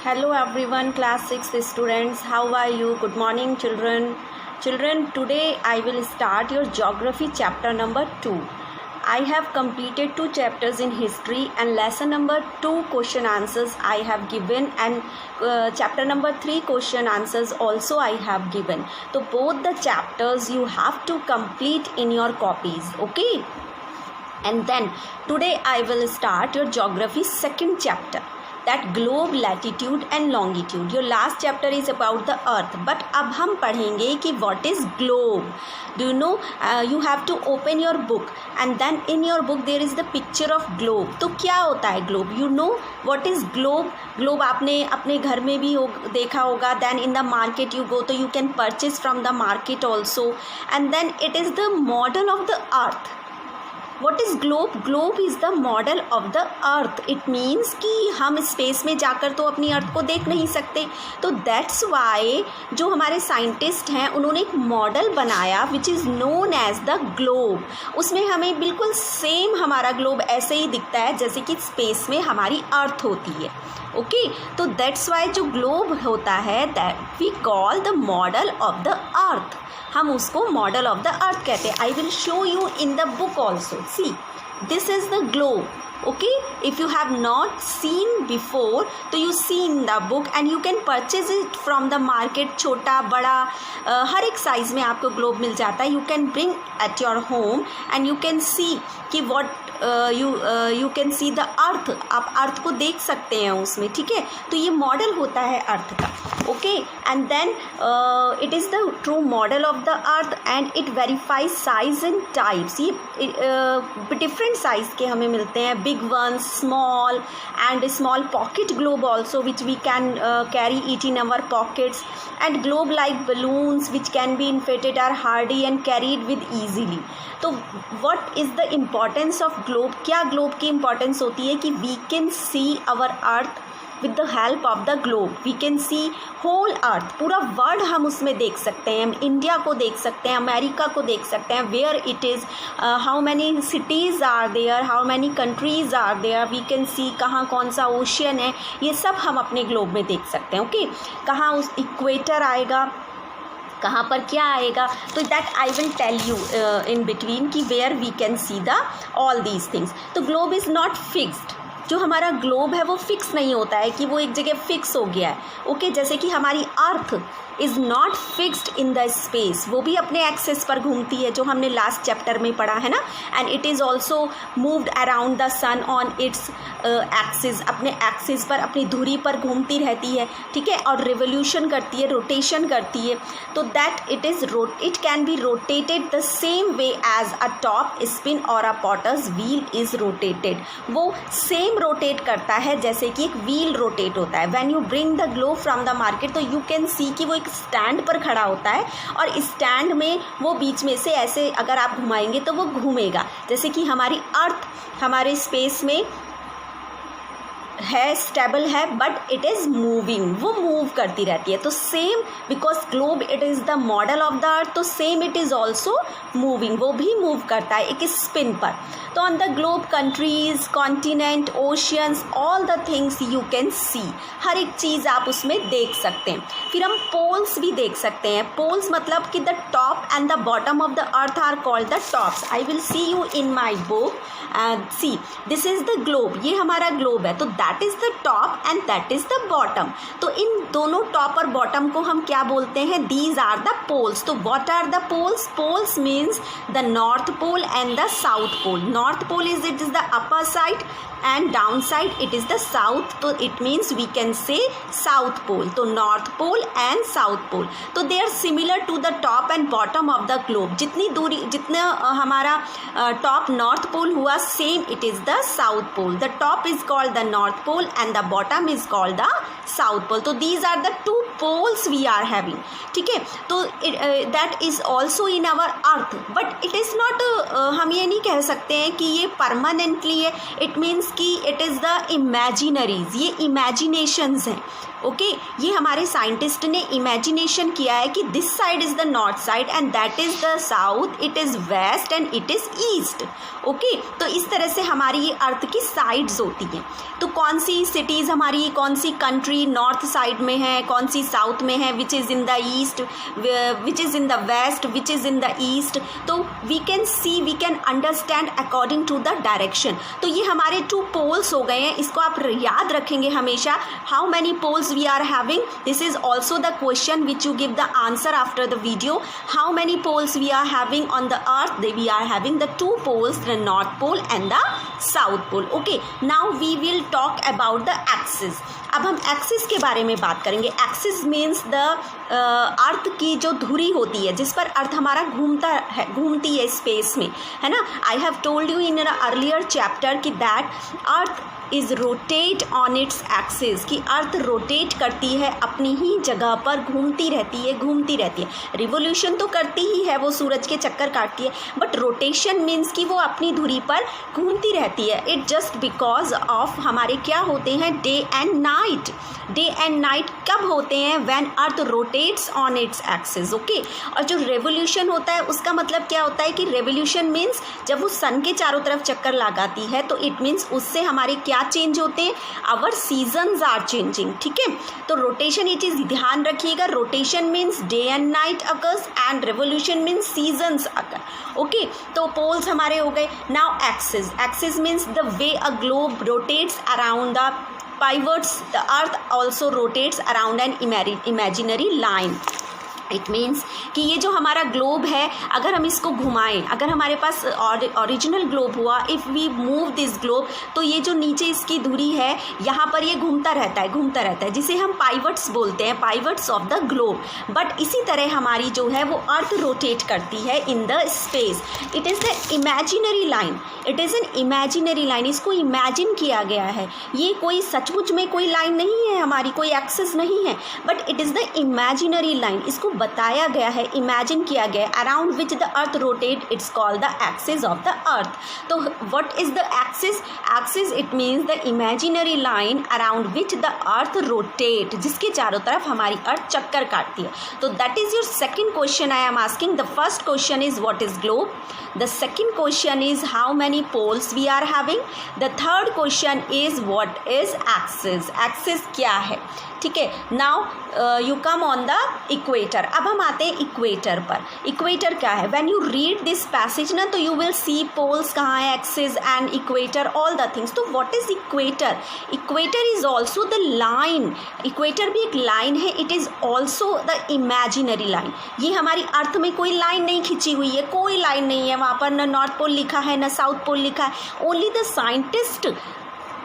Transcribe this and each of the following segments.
Hello everyone, class 6 students. How are you? Good morning children. Children, today I will start your geography chapter number 2. I have completed 2 chapters in history and lesson number 2 question answers I have given, and chapter number 3 question answers also I have given. So both the chapters you have to complete in your copies, okay? And then today I will start your geography second chapter, that globe, latitude and longitude. Your last chapter is about the earth, but अब हम पढ़ेंगे कि what is globe. Do you know, you have to open your book and then in your book there is the picture of globe. तो क्या होता है globe? You know what is globe? Globe आपने अपने घर में भी देखा होगा. Then in the market you go, तो you can purchase from the market also. And then it is the model of the earth. What is globe? Globe is the model of the earth. It means कि हम space में जाकर तो अपनी अर्थ को देख नहीं सकते, तो that's why जो हमारे साइंटिस्ट हैं उन्होंने एक मॉडल बनाया which is known as the globe. उसमें हमें बिल्कुल सेम हमारा ग्लोब ऐसे ही दिखता है जैसे कि स्पेस में हमारी अर्थ होती है. ओके, तो दैट्स वाई जो ग्लोब होता है that we call the model of the earth. हम उसको मॉडल ऑफ द अर्थ कहते हैं. I will show you in the book also. See, this is the globe. Okay, if you have not seen before, तो you see in the book and you can purchase it from the market. छोटा बड़ा हर एक size में आपको globe मिल जाता है. You can bring at your home and you can see कि what you can see the earth. आप अर्थ को देख सकते हैं उसमें, ठीक है. तो ये मॉडल होता है अर्थ का. Okay, and then it is the true model of the earth and it verifies size and types. ये डिफरेंट साइज़ के हमें मिलते हैं. big ones, small and small pocket globe also which we can carry it in our pockets, and globe like balloons which can be inflated are hardy and carried with easily. तो what is the importance of globe? क्या globe की importance होती है कि we can see our earth with the help of the globe. We can see whole earth. पूरा world हम उसमें देख सकते हैं. हम इंडिया को देख सकते हैं, अमेरिका को देख सकते हैं. Where it is, how many cities are there, how many countries are there. We can see कहाँ कौन सा ओशियन है, ये सब हम अपने ग्लोब में देख सकते हैं. ओके, कहाँ उस इक्वेटर आएगा, कहाँ पर क्या आएगा, तो that I will tell you in between कि where we can see the all these things. तो ग्लोब इज़ नॉट फिक्स्ड. जो हमारा ग्लोब है वो फिक्स नहीं होता है कि वो एक जगह फिक्स हो गया है. ओके, जैसे कि हमारी earth is not fixed in the space. वो भी अपने एक्सिस पर घूमती है, जो हमने लास्ट चैप्टर में पढ़ा है ना. And it is also moved around the sun on its axis. अपने एक्सिस पर, अपनी धुरी पर घूमती रहती है, ठीक है, और रिवोल्यूशन करती है, रोटेशन करती है. तो that it can be rotated the same way as a top spin और a potter's wheel is rotated. वो सेम रोटेट करता है जैसे कि एक व्हील रोटेट होता है. When you bring the globe from the market, तो यू कैन सी कि वो एक स्टैंड पर खड़ा होता है और स्टैंड में वो बीच में से ऐसे अगर आप घुमाएंगे तो वो घूमेगा. जैसे कि हमारी अर्थ हमारे स्पेस में है, स्टेबल है, बट इट इज़ मूविंग. वो मूव करती रहती है. तो same, because globe it is the model of the earth, तो same it is also moving. वो भी मूव करता है एक स्पिन पर. तो on the globe countries, continent, oceans, all the things you can see. हर एक चीज़ आप उसमें देख सकते हैं. फिर हम पोल्स भी देख सकते हैं. पोल्स मतलब कि the top and the bottom of the earth are called the tops. I will see you in my book. See, this is the globe. ये हमारा ग्लोब है, तो that is the top and that is the bottom. तो इन दोनों top और bottom को हम क्या बोलते हैं? These are the poles. तो what are the poles? Poles means the north pole and the south pole. North pole is the upper side and downside it is the south, तो it means we can say south pole. तो north pole and south pole, तो they are similar to the top and bottom of the globe. जितनी दूरी, जितना हमारा top north pole हुआ, same it is the south pole. The top is called the north pole and the bottom is called the south pole. तो these are the two poles we are having, ठीक है। तो that is also in our earth, but it is not, हम ये नहीं कह सकते हैं कि ये परमानेंटली है। इट मीन्स कि इट इज़ द इमेजिनरीज, ये इमेजिनेशंस हैं, ओके। ये हमारे साइंटिस्ट ने इमेजिनेशन किया है कि this side is the north side and that is the south, it is west and it is east, okay. तो इस तरह से हमारी ये अर्थ की साइड्स होती हैं। तो कौन सी सिटीज़ हमारी, कौन सी कंट्री नॉर्थ साइड में है, कौन सी साउथ में है, which is in the east, which is in the west, which is in the east. तो we can see, we can understand according to the direction. तो ये हमारे 2 पोल्स हो गए हैं, इसको आप याद रखेंगे हमेशा। How many poles we are having, this is also the question which you give the answer after the video. How many poles we are having on the earth? We are having the 2 poles, the north pole and the south pole, okay. Now we will talk about the axis. अब हम axis के बारे में बात करेंगे। Axis means the earth की जो धुरी होती है, जिस पर अर्थ हमारा घूमती है स्पेस में, है ना। I have told you in earlier chapter कि that earth is rotate on its axis, कि अर्थ रोटेट करती है, अपनी ही जगह पर घूमती रहती है। रिवोल्यूशन तो करती ही है, वो सूरज के चक्कर काटती है, बट रोटेशन मीन्स कि वो अपनी धुरी पर घूमती रहती है। इट जस्ट बिकॉज ऑफ हमारे क्या होते हैं, day and night. Day and night कब होते हैं, when earth rotates on its axis, okay. और जो रेवोल्यूशन होता है उसका मतलब क्या होता है कि रेवोल्यूशन मीन्स जब वो सन के चारों तरफ चक्कर लगाती है, तो इट मीन्स उससे हमारे क्या चेंज होते हैं, आवर सीजन्स आर चेंजिंग, ठीक है। तो रोटेशन, ये चीज़ ध्यान रखिएगा, rotation means day and night occurs and revolution means seasons occur, okay. तो पोल्स हमारे हो गए। Now axis, axis means the way a globe rotates around the pivots, the earth also rotates around an imaginary line. It means कि ये जो हमारा globe है, अगर हम इसको घुमाएं, अगर हमारे पास ओरिजिनल ग्लोब हुआ, if we move this globe, तो ये जो नीचे इसकी धुरी है, यहाँ पर ये घूमता रहता है, जिसे हम पाइवट्स बोलते हैं, पाइवट्स ऑफ द ग्लोब। बट इसी तरह हमारी जो है वो अर्थ रोटेट करती है in the space. It is the imaginary line, it is an imaginary line, इसको इमेजिन किया गया है। ये कोई सचमुच में कोई लाइन नहीं है हमारी, कोई एक्सिस नहीं है, but it is the imaginary line, इसको बताया गया है, इमेजिन किया गया है। Around which the earth rotate, it's called the axis of the earth. तो what is the axis? Axis it means the imaginary line around which the earth rotate, जिसके चारों तरफ हमारी अर्थ चक्कर काटती है। तो that is your second question I am asking. The first question is what is globe, the second question is how many poles we are having, the third question is what is axis, axis क्या है, ठीक है। Now you come on the equator. अब हम आते हैं equator पर। Equator क्या है? When you read this passage ना, तो यू विल सी पोल्स कहाँ है, axis and equator, all the things. तो what is equator? Equator is also the line, equator भी एक लाइन है, it is also the imaginary line. ये हमारी अर्थ में कोई लाइन नहीं खिंची हुई है, कोई लाइन नहीं है वहाँ पर, न नॉर्थ पोल लिखा है न साउथ पोल लिखा है। Only the scientist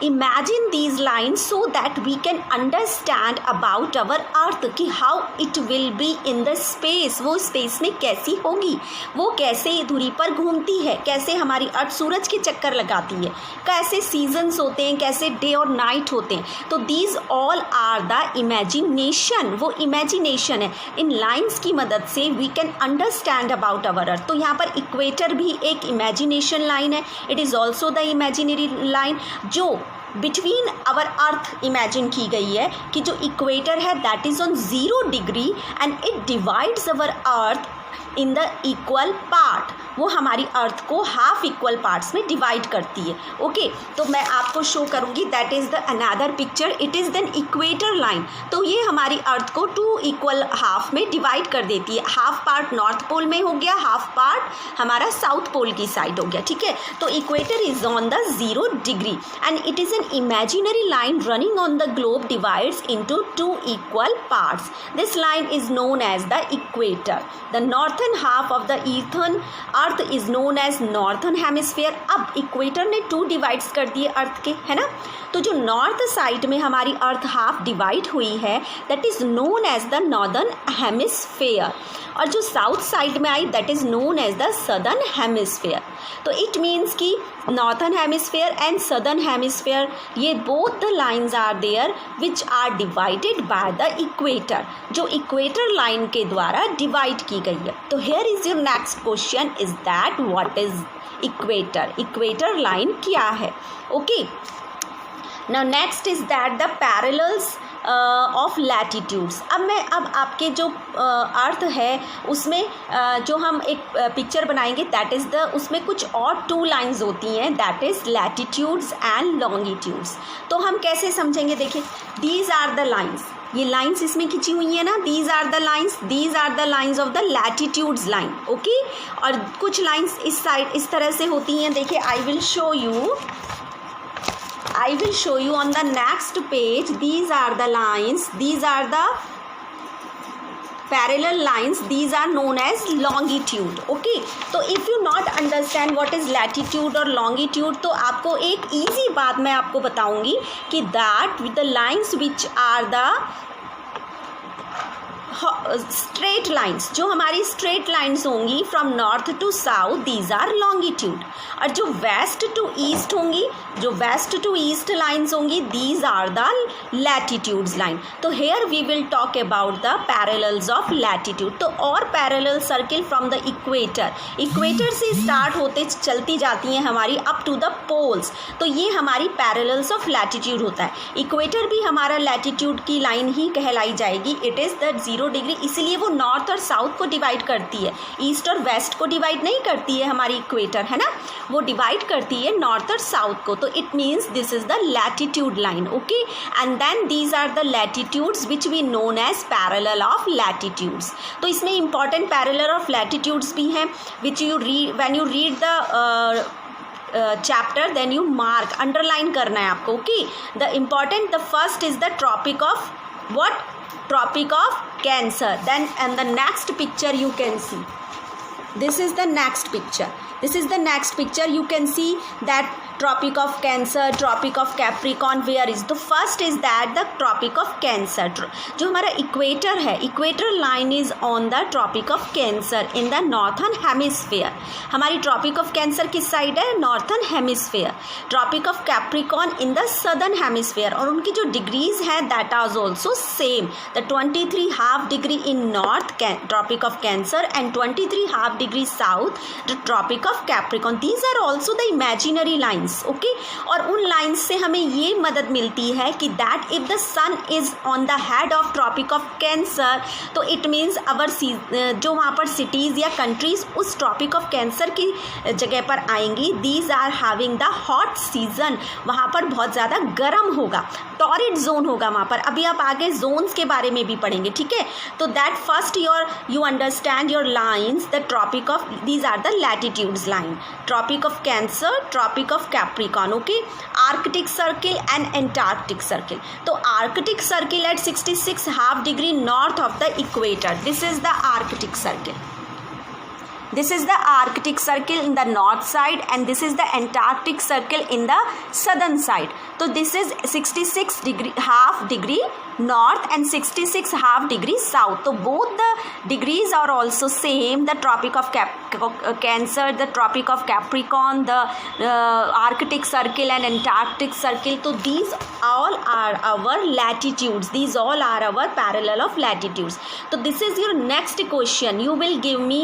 imagine these lines so that we can understand about our earth कि how it will be in the space, वो स्पेस में कैसी होगी, वो कैसे धुरी पर घूमती है, कैसे हमारी अर्थ सूरज के चक्कर लगाती है, कैसे सीजन्स होते हैं, कैसे डे और नाइट होते हैं। तो these all are the imagination, वो imagination है। इन लाइन्स की मदद से we can understand about our earth। तो यहाँ पर इक्वेटर भी एक imagination लाइन है, it is also the imaginary line, जो बिटवीन आवर अर्थ इमेजिन की गई है कि जो इक्वेटर है that is on 0 degree and it divides our earth in the equal part. वो हमारी अर्थ को हाफ इक्वल पार्ट्स में डिवाइड करती है, ओके। तो मैं आपको शो करूँगी, that is the another picture, it is then equator line. तो ये हमारी अर्थ को 2 इक्वल हाफ में डिवाइड कर देती है। हाफ पार्ट नॉर्थ पोल में हो गया, हाफ पार्ट हमारा साउथ पोल की साइड हो गया, ठीक है। तो equator is on the 0 degree and it is an imaginary line running on the globe, divides into 2 equal parts. This line is known as the equator. The northern half of the earthen earth is known as northern hemisphere. अब equator ने 2 divides कर दिए अर्थ के, है ना। तो जो north side में हमारी अर्थ हाफ डिवाइड हुई है that is known as the northern hemisphere, और जो साउथ साइड में आई that is known as the southern hemisphere. तो इट मीन्स कि northern hemisphere and southern hemisphere, ये both the lines are there which are divided by the equator, जो equator line के द्वारा डिवाइड की गई है. तो here is your next question is that what is equator, equator line क्या है. Okay, now next is that the parallels of latitudes. अब आपके जो अर्थ है उसमें जो हम एक पिक्चर बनाएंगे दैट इज़ द, उसमें कुछ और 2 लाइंस होती हैं that is latitudes and longitudes. तो हम कैसे समझेंगे, देखिए दीज आर द लाइंस, ये लाइंस इसमें खिंची हुई है ना, these are the lines, these are the lines of the latitudes line. Okay, और कुछ लाइंस इस साइड इस तरह से होती हैं. देखिए I will show you on the next page. These are the lines, these are the parallel lines, these are known as longitude. Okay, तो if you not understand what is latitude और longitude, तो आपको एक easy बात मैं आपको बताऊंगी कि that with the lines which are the straight lines, जो हमारी स्ट्रेट लाइंस होंगी from north to south, these are longitude. और जो वेस्ट टू ईस्ट होंगी, जो वेस्ट टू ईस्ट लाइंस होंगी, these are the latitudes line. तो here we will talk about the parallels of latitude. तो और parallel circle from the equator, equator से start होते चलती जाती हैं हमारी अप टू द पोल्स. तो ये हमारी पैरेलल्स ऑफ लैटिट्यूड होता है. इक्वेटर भी हमारा लैटिट्यूड की लाइन ही कहलाई जाएगी. इट इज़ द 0 डिग्री, इसलिए वो नॉर्थ और साउथ को डिवाइड करती है, ईस्ट और वेस्ट को डिवाइड नहीं करती है हमारी इक्वेटर, है ना, वो डिवाइड करती है नॉर्थ और साउथ को. तो it means this is the latitude line. Okay, and then these are the latitudes which we known as parallel of latitudes. तो इसमें इंपॉर्टेंट पैरेलल ऑफ लैटिट्यूड्स भी हैं which you read when you read the chapter, then you mark, underline करना है आपको. Okay, the important, the first is the tropic of what? Tropic of Cancer. Then and the next picture you can see, this is the next picture, this is the next picture. You can see that Tropic of Cancer, Tropic of Capricorn, where is the first is that the Tropic of Cancer. जो हमारा equator है, equator line is on the Tropic of Cancer in the northern hemisphere. हमारी Tropic of Cancer किस side है? Northern hemisphere. Tropic of Capricorn in the southern hemisphere. और उनकी जो degrees है that is also same. The 23.5 degree in north Tropic of Cancer and 23.5 degree south the Tropic of Capricorn. These are also the imaginary lines. Okay, और उन lines से हमें ये मदद मिलती है कि that if the sun is on the head of tropic of cancer, तो इट मीन्स अवर जो वहाँ पर सिटीज़ या कंट्रीज उस ट्रॉपिक ऑफ कैंसर की जगह पर आएंगी, these are having the hot season. वहाँ पर बहुत ज़्यादा गर्म होगा, टॉरिड जोन होगा वहाँ पर. अभी आप आगे जोन्स के बारे में भी पढ़ेंगे, ठीक है. तो that first you understand your lines, the tropic of, these are the latitudes line, tropic of cancer, tropic of Capricorn. Okay, Arctic Circle and Antarctic Circle. So Arctic Circle at 66.5 degree north of the equator. This is the Arctic Circle. This is the Arctic Circle in the north side and this is the Antarctic Circle in the southern side. So this is 66.5 degree north and 66.5 degree south. So both the degrees are also same. The Tropic of Cancer, the Tropic of Capricorn, the Arctic Circle and Antarctic Circle. So these all are our latitudes. These all are our parallel of latitudes. So this is your next question. You will give me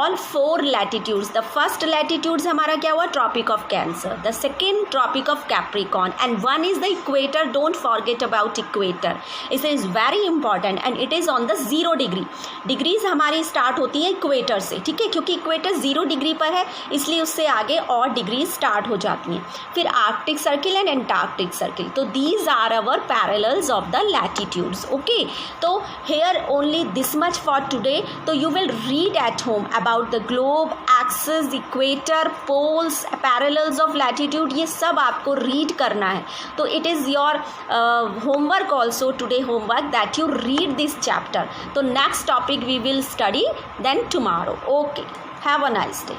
all 4 latitudes. The first latitudes हमारा क्या हुआ? Tropic of Cancer. The second Tropic of Capricorn and one is the equator. Don't forget about equator. It is very important and it is on the 0 degree. Degrees हमारी start होती है equator से, ठीक है, क्योंकि इक्वेटर 0 डिग्री पर है इसलिए उससे आगे और डिग्री स्टार्ट हो जाती हैं. फिर Arctic circle and Antarctic circle. तो these are our parallels of the latitudes. Okay, तो here only this much for today. तो you will read at home about the globe, axis, equator, poles, parallels of latitude. ये सब आपको read करना है. तो it is your homework also, today homework, that you read this chapter. So next topic we will study then tomorrow. Okay, have a nice day.